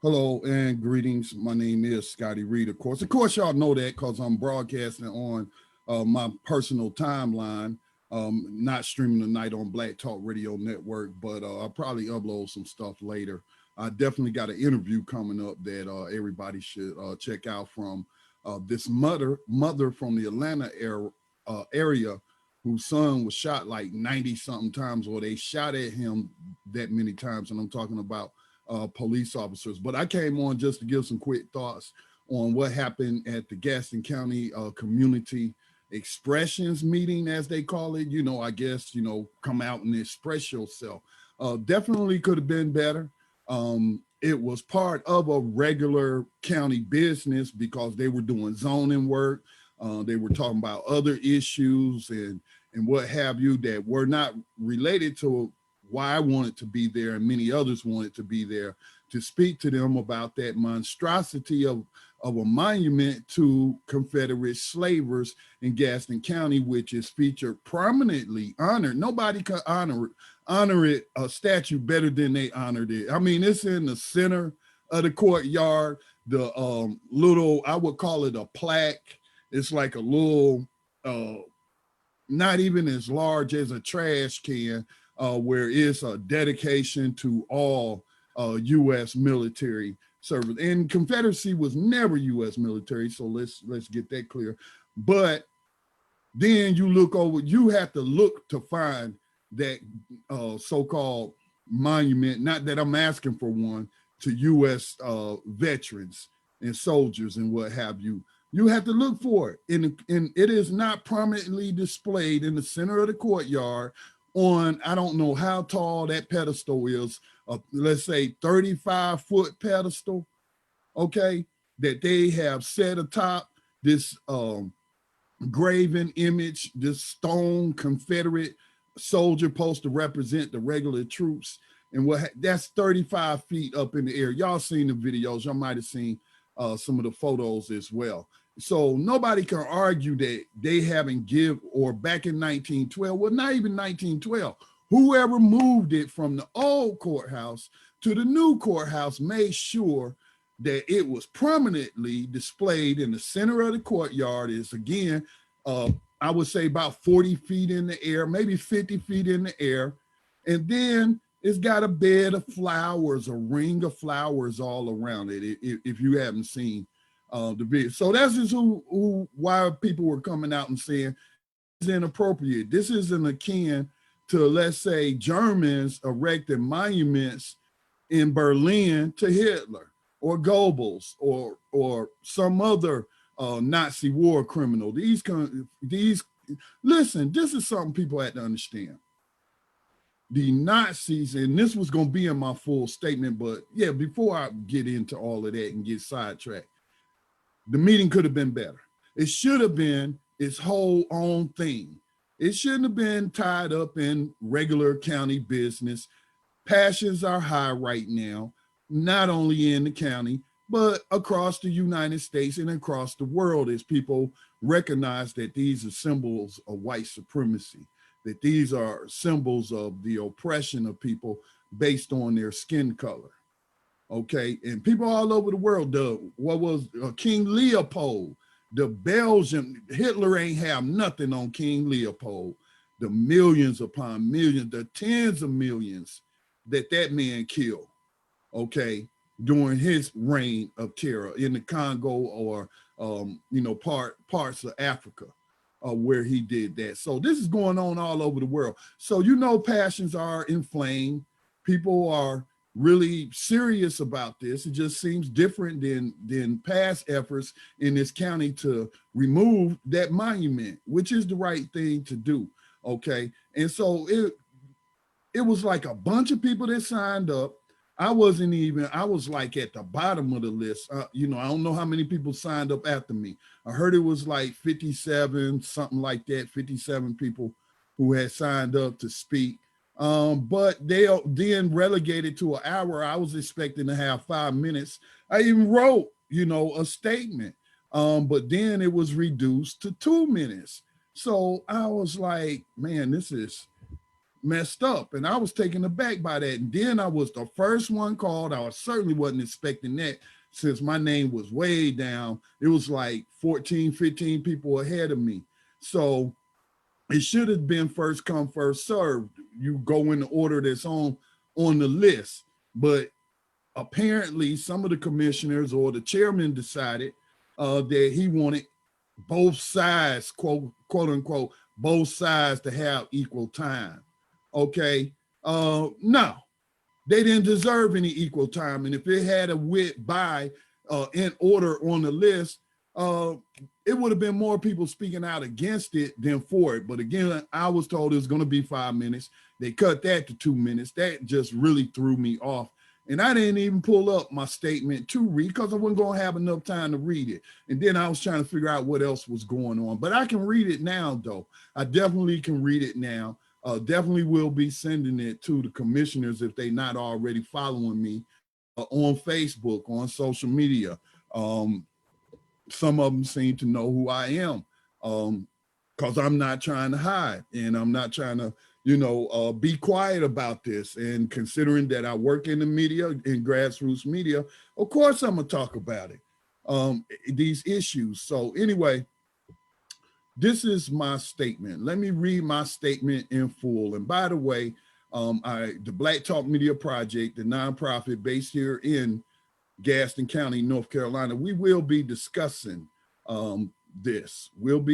Hello and greetings. My name is Scotty Reed, of course. Of course, y'all know that because I'm broadcasting on my personal timeline, not streaming tonight on Black Talk Radio Network, but I'll probably upload some stuff later. I definitely got an interview coming up that everybody should check out from this mother from the Atlanta area whose son was shot like 90 something times, or they shot at him that many times. And I'm talking about police officers. But I came on just to give some quick thoughts on what happened at the Gaston County Community Expressions meeting, as they call it. I guess, come out and express yourself. Definitely could have been better. It was part of a regular county business because they were doing zoning work. They were talking about other issues and what have you that were not related to why I wanted to be there, and many others wanted to be there to speak to them about that monstrosity of a monument to Confederate slavers in Gaston County, which is featured prominently, honored. Nobody can honor it, a statue better than they honored it. I mean, it's in the center of the courtyard. The little, I would call it a plaque. It's like a little, not even as large as a trash can, where it's a dedication to all U.S. military service. And Confederacy was never U.S. military, so let's get that clear. But then you look over, you have to look to find that so-called monument, not that I'm asking for one, to U.S. Veterans and soldiers and what have you. You have to look for it. And it is not prominently displayed in the center of the courtyard on, I don't know how tall that pedestal is, let's say 35-foot pedestal, okay, that they have set atop this graven image, this stone Confederate soldier supposed to represent the regular troops. And that's 35 feet up in the air. Y'all seen the videos, y'all might have seen some of the photos as well. So nobody can argue that they haven't or back in 1912, well, not even 1912, whoever moved it from the old courthouse to the new courthouse made sure that it was prominently displayed in the center of the courtyard. Is again, I would say about 40 feet in the air, maybe 50 feet in the air. And then it's got a bed of flowers, a ring of flowers all around it, if you haven't seen the video. So that's just why people were coming out and saying it's inappropriate. This isn't akin to, let's say, Germans erecting monuments in Berlin to Hitler or Goebbels or some other Nazi war criminal. Listen, this is something people had to understand. The Nazis, and this was going to be in my full statement, but yeah, before I get into all of that and get sidetracked, the meeting could have been better. It should have been its whole own thing. It shouldn't have been tied up in regular county business. Passions are high right now, not only in the county, but across the United States and across the world, as people recognize that these are symbols of white supremacy, that these are symbols of the oppression of people based on their skin color. Okay, and people all over the world, what was King Leopold, the Belgian, Hitler ain't have nothing on King Leopold. The millions upon millions, the tens of millions that man killed, okay, during his reign of terror in the Congo or, parts of Africa where he did that. So this is going on all over the world. So, passions are inflamed. People are really serious about this. It just seems different than past efforts in this county to remove that monument, which is the right thing to do. Okay. And so it was like a bunch of people that signed up. I was like at the bottom of the list. I don't know how many people signed up after me. I heard it was like 57, something like that, 57 people who had signed up to speak. But they then relegated to an hour. I was expecting to have 5 minutes. I even wrote, a statement. But then it was reduced to 2 minutes. So I was like, man, this is messed up. And I was taken aback by that. And then I was the first one called. I certainly wasn't expecting that since my name was way down. It was like 14, 15 people ahead of me. So it should have been first come, first served. You go in the order that's on the list. But apparently some of the commissioners or the chairman decided that he wanted both sides, quote unquote, both sides to have equal time. Okay, no, they didn't deserve any equal time. And if it had a went by in order on the list, it would have been more people speaking out against it than for it. But again, I was told it was going to be 5 minutes. They cut that to 2 minutes. That just really threw me off. And I didn't even pull up my statement to read because I wasn't going to have enough time to read it. And then I was trying to figure out what else was going on. But I can read it now, though. I definitely can read it now. Definitely will be sending it to the commissioners if they're not already following me on Facebook, on social media. Some of them seem to know who I am because I'm not trying to hide and I'm not trying to, be quiet about this. And considering that I work in the media, in grassroots media, of course I'm gonna talk about it, these issues. So anyway, this is my statement. Let me read my statement in full. And by the way, the Black Talk Media Project, the nonprofit based here in Gaston County, North Carolina, we will be discussing this. We'll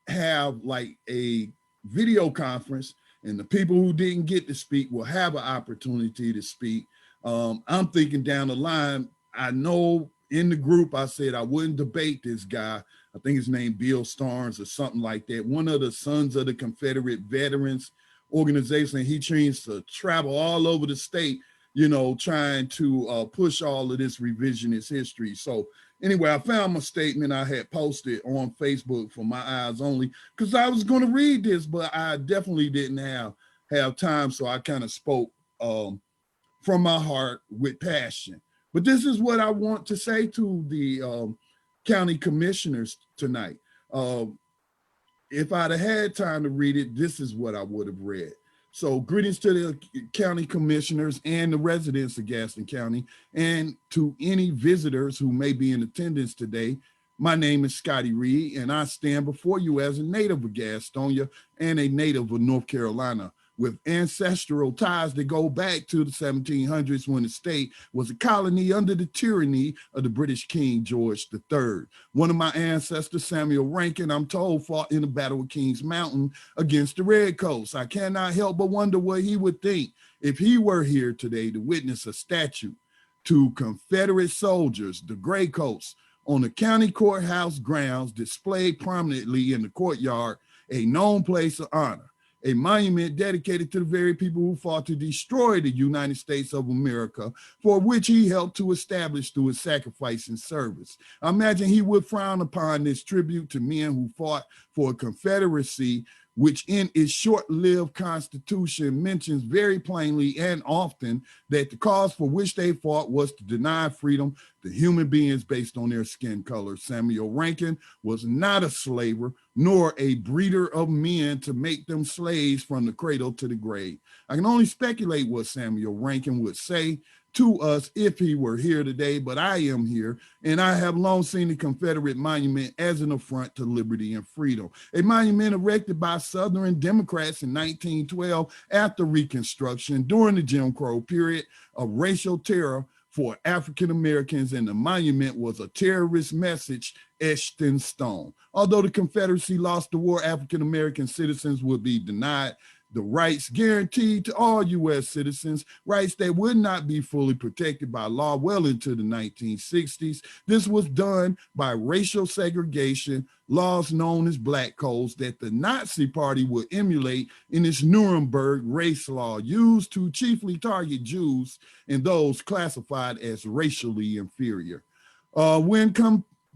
have like a video conference, and the people who didn't get to speak will have an opportunity to speak. I'm thinking down the line, I know in the group I said I wouldn't debate this guy. I think his name Bill Starnes or something like that. One of the sons of the Confederate Veterans Organization. He tries to travel all over the state, trying to push all of this revisionist history. So anyway, I found my statement I had posted on Facebook for my eyes only because I was going to read this, but I definitely didn't have time. So I kind of spoke from my heart with passion. But this is what I want to say to the county commissioners tonight. If I'd have had time to read it, this is what I would have read. So greetings to the county commissioners and the residents of Gaston County, and to any visitors who may be in attendance today. My name is Scotty Reed, and I stand before you as a native of Gastonia and a native of North Carolina, with ancestral ties that go back to the 1700s when the state was a colony under the tyranny of the British King George III. One of my ancestors, Samuel Rankin, I'm told, fought in the Battle of Kings Mountain against the Redcoats. I cannot help but wonder what he would think if he were here today to witness a statue to Confederate soldiers, the Graycoats, on the county courthouse grounds, displayed prominently in the courtyard, a known place of honor. A monument dedicated to the very people who fought to destroy the United States of America, for which he helped to establish through his sacrifice and service. I imagine he would frown upon this tribute to men who fought for a Confederacy, which in its short-lived Constitution mentions very plainly and often that the cause for which they fought was to deny freedom to human beings based on their skin color. Samuel Rankin was not a slaver, nor a breeder of men to make them slaves from the cradle to the grave. I can only speculate what Samuel Rankin would say to us if he were here today, but I am here, and I have long seen the Confederate monument as an affront to liberty and freedom. A monument erected by Southern Democrats in 1912 after Reconstruction during the Jim Crow period of racial terror for African Americans, and the monument was a terrorist message etched in stone. Although the Confederacy lost the war, African American citizens would be denied the rights guaranteed to all U.S. citizens, rights that would not be fully protected by law well into the 1960s. This was done by racial segregation, laws known as black codes that the Nazi Party would emulate in its Nuremberg race law, used to chiefly target Jews and those classified as racially inferior. When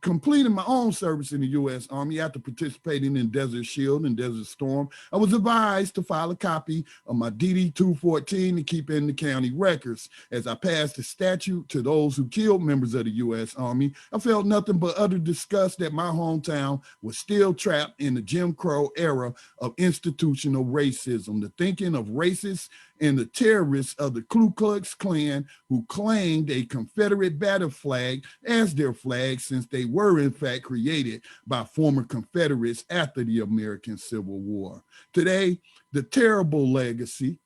completing my own service in the U.S. Army after participating in Desert Shield and Desert Storm, I was advised to file a copy of my DD-214 to keep in the county records. As I passed the statute to those who killed members of the U.S. Army, I felt nothing but utter disgust that my hometown was still trapped in the Jim Crow era of institutional racism. The thinking of racists and the terrorists of the Ku Klux Klan who claimed a Confederate battle flag as their flag, since they were in fact created by former Confederates after the American Civil War. Today, the terrible legacy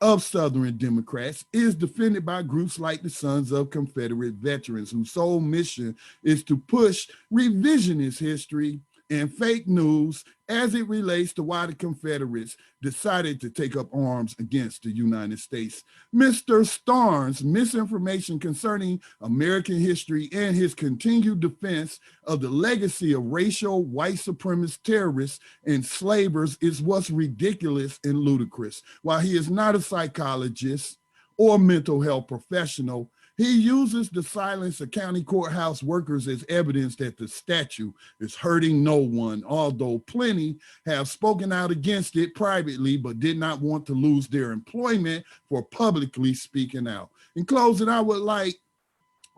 of Southern Democrats is defended by groups like the Sons of Confederate Veterans, whose sole mission is to push revisionist history and fake news as it relates to why the Confederates decided to take up arms against the United States. Mr. Starnes' misinformation concerning American history and his continued defense of the legacy of racial white supremacist terrorists and slavers is what's ridiculous and ludicrous. While he is not a psychologist or mental health professional, he uses the silence of county courthouse workers as evidence that the statute is hurting no one, although plenty have spoken out against it privately, but did not want to lose their employment for publicly speaking out. In closing, I would like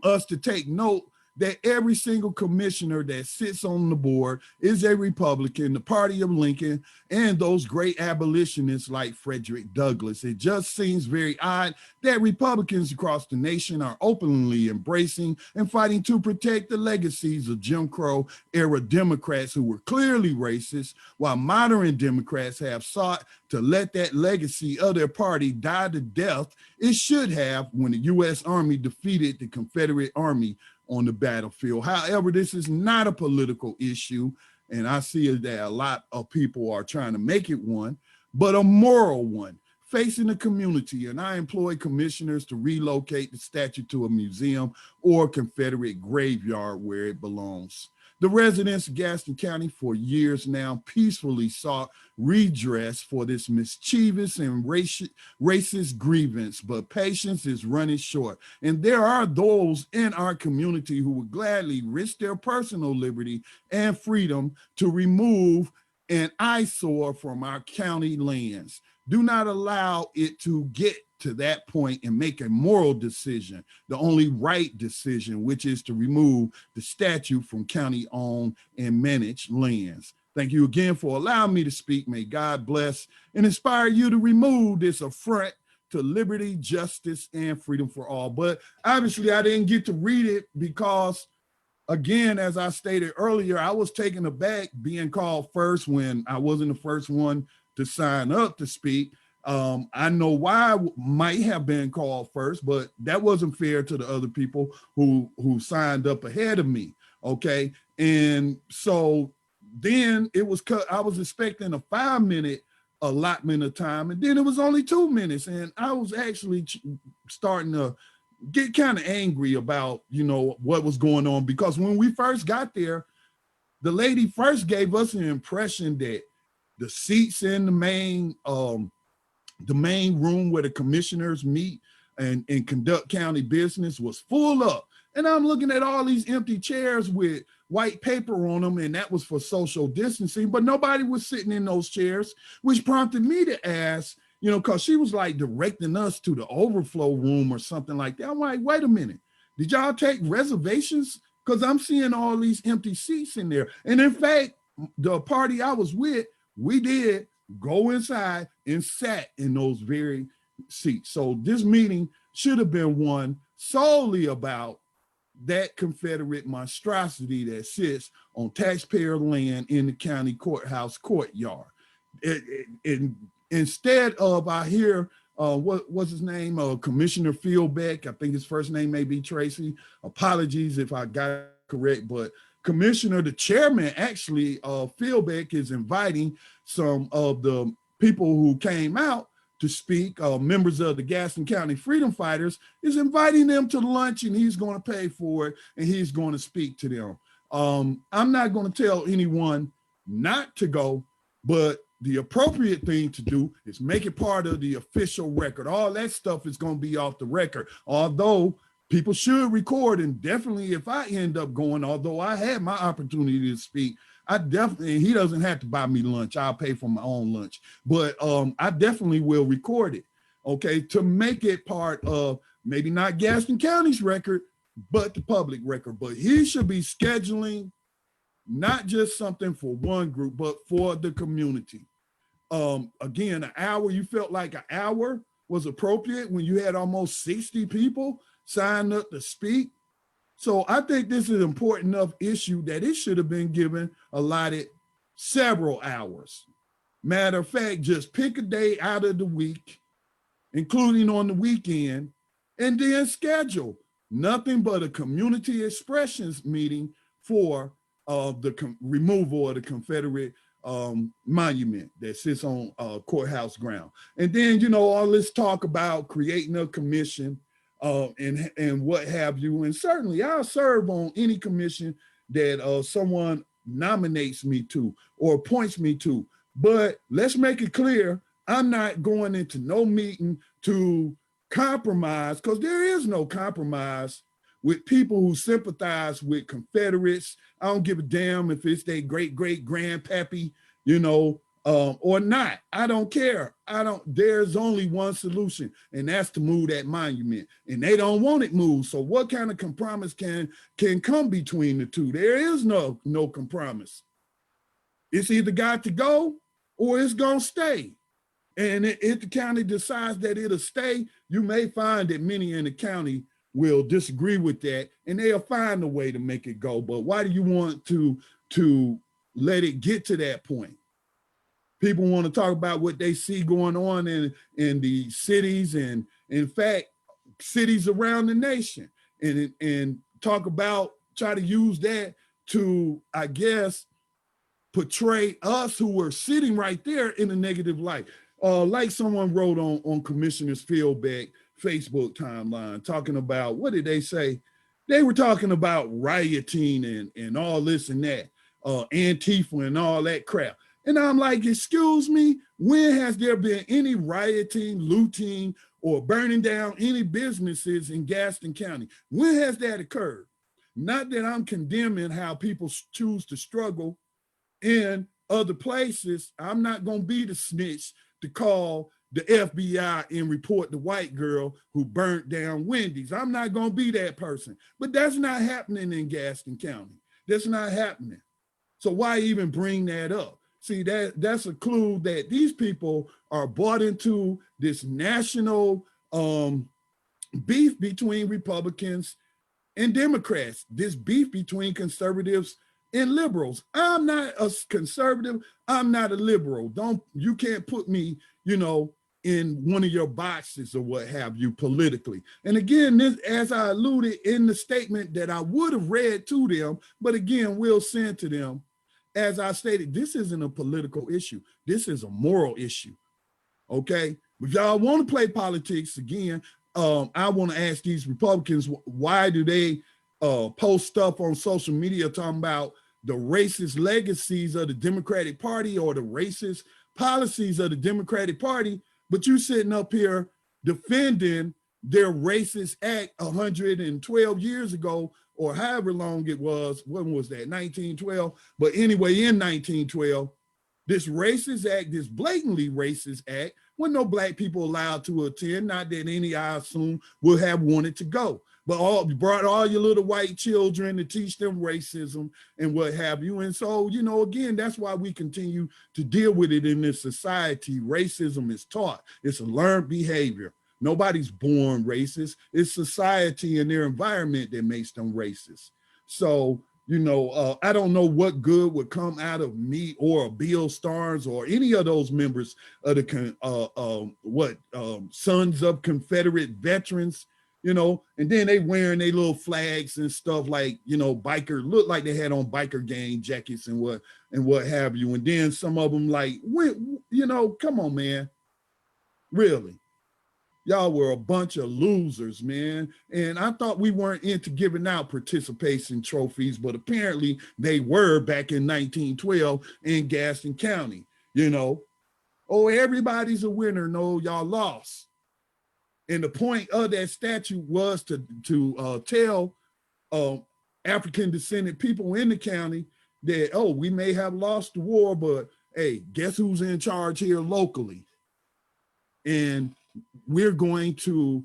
us to take note that every single commissioner that sits on the board is a Republican, the party of Lincoln, and those great abolitionists like Frederick Douglass. It just seems very odd that Republicans across the nation are openly embracing and fighting to protect the legacies of Jim Crow era Democrats who were clearly racist, while modern Democrats have sought to let that legacy of their party die to death. It should have when the U.S. Army defeated the Confederate Army on the battlefield. However, this is not a political issue, and I see that a lot of people are trying to make it one, but a moral one facing the community. And I employ commissioners to relocate the statue to a museum or Confederate graveyard where it belongs. The residents of Gaston County for years now peacefully sought redress for this mischievous and racist grievance, but patience is running short. And there are those in our community who would gladly risk their personal liberty and freedom to remove an eyesore from our county lands. Do not allow it to get to that point and make a moral decision, the only right decision, which is to remove the statue from county-owned and managed lands. Thank you again for allowing me to speak. May God bless and inspire you to remove this affront to liberty, justice, and freedom for all. But obviously, I didn't get to read it because, again, as I stated earlier, I was taken aback being called first when I wasn't the first one to sign up to speak. I know why I might have been called first, but that wasn't fair to the other people who signed up ahead of me. Okay. And so then it was cut. I was expecting a 5-minute allotment of time, and then it was only 2 minutes. And I was actually starting to get kind of angry about, what was going on, because when we first got there, the lady first gave us an impression that the seats in the main room where the commissioners meet and conduct county business was full up. And I'm looking at all these empty chairs with white paper on them, and that was for social distancing, but nobody was sitting in those chairs, which prompted me to ask, because she was like directing us to the overflow room or something like that. I'm like, wait a minute, did y'all take reservations? Because I'm seeing all these empty seats in there. And in fact, the party I was with, we did go inside and sat in those very seats. So this meeting should have been one solely about that Confederate monstrosity that sits on taxpayer land in the county courthouse courtyard. Instead of, I hear, what's his name? Commissioner Fieldbeck, I think his first name may be Tracy. Apologies if I got it correct, but Commissioner, the chairman, actually, Fieldbeck is inviting some of the people who came out to speak, members of the Gaston County Freedom Fighters, is inviting them to lunch, and he's going to pay for it, and he's going to speak to them. I'm not going to tell anyone not to go, but the appropriate thing to do is make it part of the official record. All that stuff is going to be off the record, although People should record, and definitely if I end up going, although I had my opportunity to speak, I definitely, he doesn't have to buy me lunch. I'll pay for my own lunch, but I definitely will record it, okay, to make it part of maybe not Gaston County's record, but the public record. But he should be scheduling not just something for one group, but for the community. Again, an hour, you felt like an hour was appropriate when you had almost 60 people signed up to speak. So I think this is an important enough issue that it should have been given allotted several hours. Matter of fact, just pick a day out of the week, including on the weekend, and then schedule nothing but a community expressions meeting for the removal of the Confederate monument that sits on courthouse ground. And then, you know, all this talk about creating a commission and what have you. And certainly I'll serve on any commission that someone nominates me to or appoints me to. But let's make it clear, I'm not going into no meeting to compromise, because there is no compromise with people who sympathize with Confederates. I don't give a damn if it's their great-great-grandpappy, you know, or not. I don't care. There's only one solution, and that's to move that monument. And they don't want it moved. So what kind of compromise can come between the two? There is no compromise. It's either got to go or it's gonna stay. And if the county decides that it'll stay, you may find that many in the county will disagree with that, and they'll find a way to make it go. But why do you want to let it get to that point? People want to talk about what they see going on in the cities, and in fact, cities around the nation, and talk about, try to use that to, I guess, portray us who were sitting right there in a negative light. Like someone wrote on Commissioner Fieldbeck Facebook timeline, talking about, what did they say? They were talking about rioting and all this and that, Antifa and all that crap. And I'm like, excuse me, when has there been any rioting, looting, or burning down any businesses in Gaston County? When has that occurred? Not that I'm condemning how people choose to struggle in other places. I'm not gonna be the snitch to call the FBI and report the white girl who burnt down Wendy's. I'm not gonna be that person, but that's not happening in Gaston County. That's not happening. So why even bring that up? See, that's a clue that these people are bought into this national beef between Republicans and Democrats, this beef between conservatives and liberals. I'm not a conservative, I'm not a liberal. You can't put me, you know, in one of your boxes or what have you politically. And again, this, as I alluded in the statement that I would have read to them, but again, we'll send to them, as I stated, this isn't a political issue. This is a moral issue, okay? If y'all want to play politics, again, I want to ask these Republicans, why do they post stuff on social media talking about the racist legacies of the Democratic Party or the racist policies of the Democratic Party, but you sitting up here defending their racist act 112 years ago, or however long it was. When was that? 1912. But anyway, in 1912, this racist act, this blatantly racist act, with no black people allowed to attend, not that any, I assume, would have wanted to go, but brought all your little white children to teach them racism and what have you. And so, you know, again, that's why we continue to deal with it in this society. Racism is taught. It's a learned behavior. Nobody's born racist. It's society and their environment that makes them racist. So, you know, I don't know what good would come out of me or Bill Starnes or any of those members of the Sons of Confederate Veterans, you know, and then they wearing their little flags and stuff, like, you know, biker, look like they had on biker gang jackets and what have you. And then some of them, like, you know, come on, man, really. Y'all were a bunch of losers, man. And I thought we weren't into giving out participation trophies, but apparently they were back in 1912 in Gaston County, you know. Oh, everybody's a winner. No, y'all lost. And the point of that statute was to tell African descendant people in the county that, oh, we may have lost the war, but hey, guess who's in charge here locally? And we're going to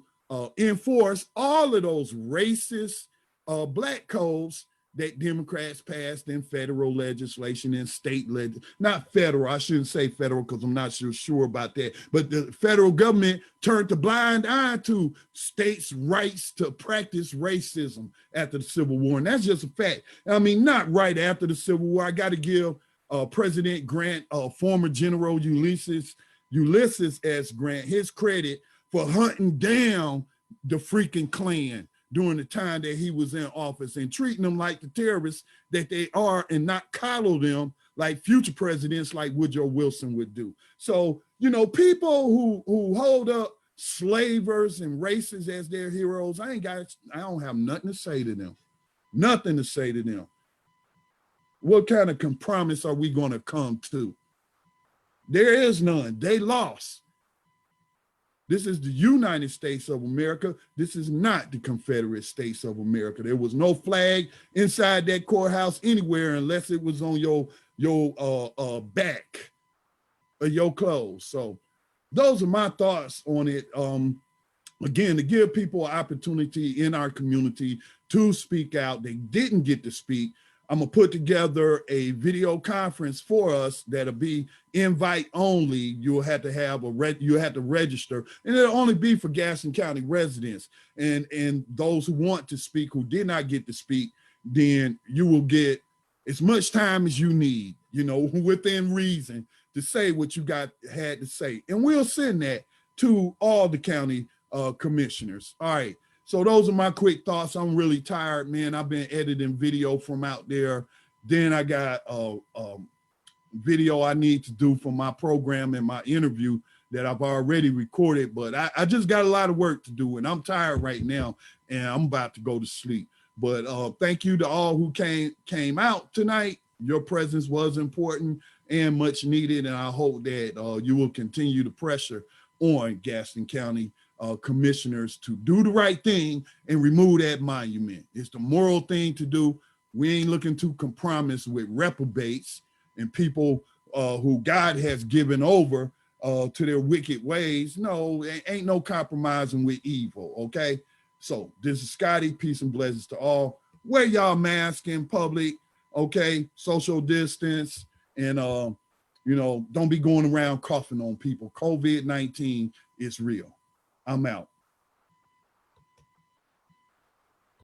enforce all of those racist black codes that Democrats passed in federal legislation and state not federal, I shouldn't say federal because I'm not sure about that, but the federal government turned a blind eye to states' rights to practice racism after the Civil War. And that's just a fact. I mean, not right after the Civil War. I got to give President Grant, former General Ulysses S. Grant, his credit for hunting down the freaking Klan during the time that he was in office and treating them like the terrorists that they are and not coddle them like future presidents like Woodrow Wilson would do. So, you know, people who hold up slavers and racists as their heroes, I don't have nothing to say to them. Nothing to say to them. What kind of compromise are we going to come to? There is none. They lost. This is the United States of America. This is not the Confederate States of America. There was no flag inside that courthouse anywhere unless it was on your back or your clothes. So those are my thoughts on it. Again, to give people an opportunity in our community to speak out. They didn't get to speak. I'm gonna put together a video conference for us that'll be invite only. You'll have to have you have to register, and it'll only be for Gaston County residents and those who want to speak who did not get to speak. Then you will get as much time as you need, you know, within reason, to say what you had to say, and we'll send that to all the county commissioners. All right. So those are my quick thoughts. I'm really tired, man. I've been editing video from out there. Then I got video I need to do for my program and my interview that I've already recorded, but I just got a lot of work to do, and I'm tired right now, and I'm about to go to sleep. But thank you to all who came out tonight. Your presence was important and much needed, and I hope that you will continue to pressure on Gaston County commissioners to do the right thing and remove that monument. It's the moral thing to do. We ain't looking to compromise with reprobates and people who God has given over to their wicked ways. No, ain't no compromising with evil, okay? So this is Scotty. Peace and blessings to all. Wear y'all mask in public, okay? Social distance, and you know, don't be going around coughing on people. COVID-19 is real. I'm out.